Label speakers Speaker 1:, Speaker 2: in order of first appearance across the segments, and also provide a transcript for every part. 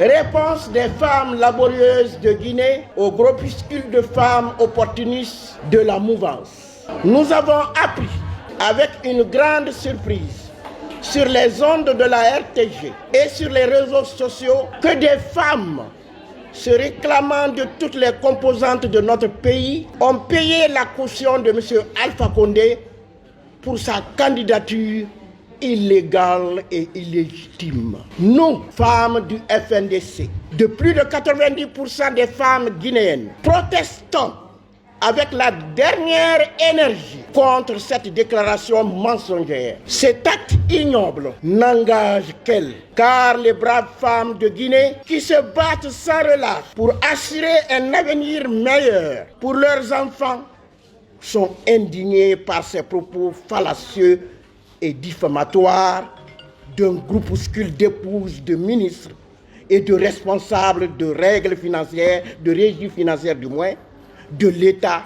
Speaker 1: Réponse des femmes laborieuses de Guinée au groupuscule de femmes opportunistes de la mouvance. Nous avons appris avec une grande surprise sur les ondes de la RTG et sur les réseaux sociaux que des femmes se réclamant de toutes les composantes de notre pays ont payé la caution de M. Alpha Condé pour sa candidature illégale et illégitime. Nous, femmes du FNDC, de plus de 90% des femmes guinéennes, protestons avec la dernière énergie contre cette déclaration mensongère. Cet acte ignoble n'engage qu'elle, car les braves femmes de Guinée qui se battent sans relâche pour assurer un avenir meilleur pour leurs enfants sont indignées par ces propos fallacieux et diffamatoires d'un groupuscule d'épouses de ministres et de responsables de règles financières, de régies financières du moins, de l'État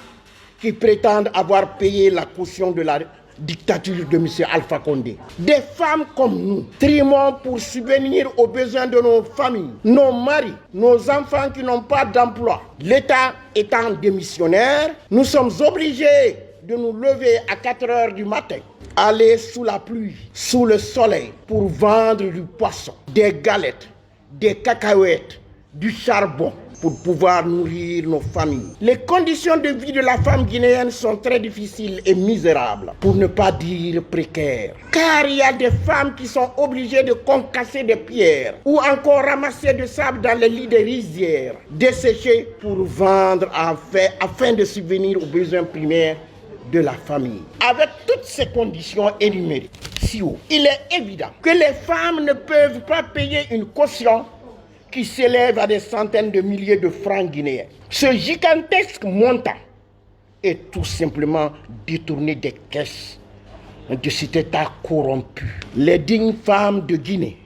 Speaker 1: qui prétendent avoir payé la caution de la dictature de M. Alpha Condé. Des femmes comme nous trimons pour subvenir aux besoins de nos familles, nos maris, nos enfants qui n'ont pas d'emploi. L'État étant démissionnaire, nous sommes obligés de nous lever à 4 heures du matin, aller sous la pluie, sous le soleil, pour vendre du poisson, des galettes, des cacahuètes, du charbon, pour pouvoir nourrir nos familles. Les conditions de vie de la femme guinéenne sont très difficiles et misérables, pour ne pas dire précaires. Car il y a des femmes qui sont obligées de concasser des pierres ou encore ramasser du sable dans les lits des rizières, desséchés pour vendre afin de subvenir aux besoins primaires de la famille. Avec toutes ces conditions énumérées si haut, il est évident que les femmes ne peuvent pas payer une caution qui s'élève à des centaines de milliers de francs guinéens. Ce gigantesque montant est tout simplement détourné des caisses de cet État corrompu. Les dignes femmes de Guinée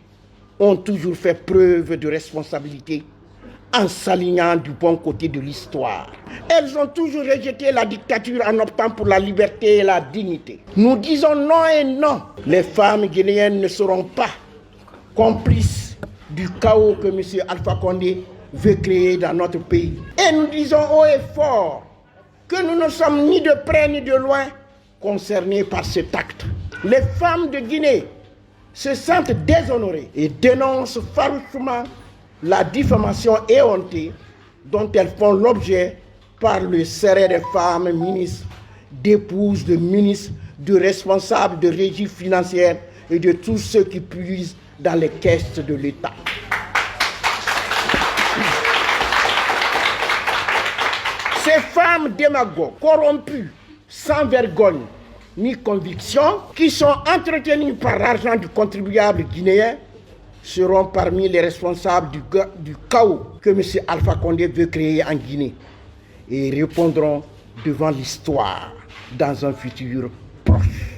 Speaker 1: ont toujours fait preuve de responsabilité en s'alignant du bon côté de l'histoire. Elles ont toujours rejeté la dictature en optant pour la liberté et la dignité. Nous disons non et non. Les femmes guinéennes ne seront pas complices du chaos que M. Alpha Condé veut créer dans notre pays. Et nous disons haut et fort que nous ne sommes ni de près ni de loin concernés par cet acte. Les femmes de Guinée se sentent déshonorées et dénoncent farouchement la diffamation éhontée dont elles font l'objet par le serré des femmes ministres, d'épouses de ministres, de responsables de régies financières et de tous ceux qui puisent dans les caisses de l'État. Ces femmes démagogues, corrompues, sans vergogne ni conviction, qui sont entretenues par l'argent du contribuable guinéen, seront parmi les responsables du chaos que M. Alpha Condé veut créer en Guinée et répondront devant l'histoire dans un futur proche.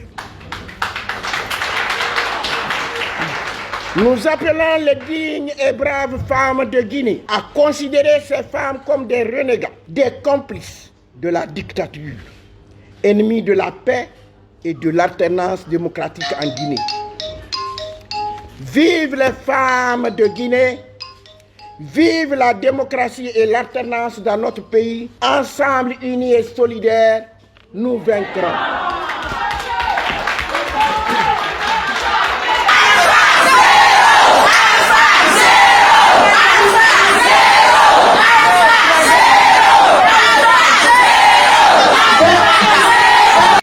Speaker 1: Nous appelons les dignes et braves femmes de Guinée à considérer ces femmes comme des renégats, des complices de la dictature, ennemis de la paix et de l'alternance démocratique en Guinée. Vive les femmes de Guinée, vive la démocratie et l'alternance dans notre pays. Ensemble, unis et solidaires, nous vaincrons.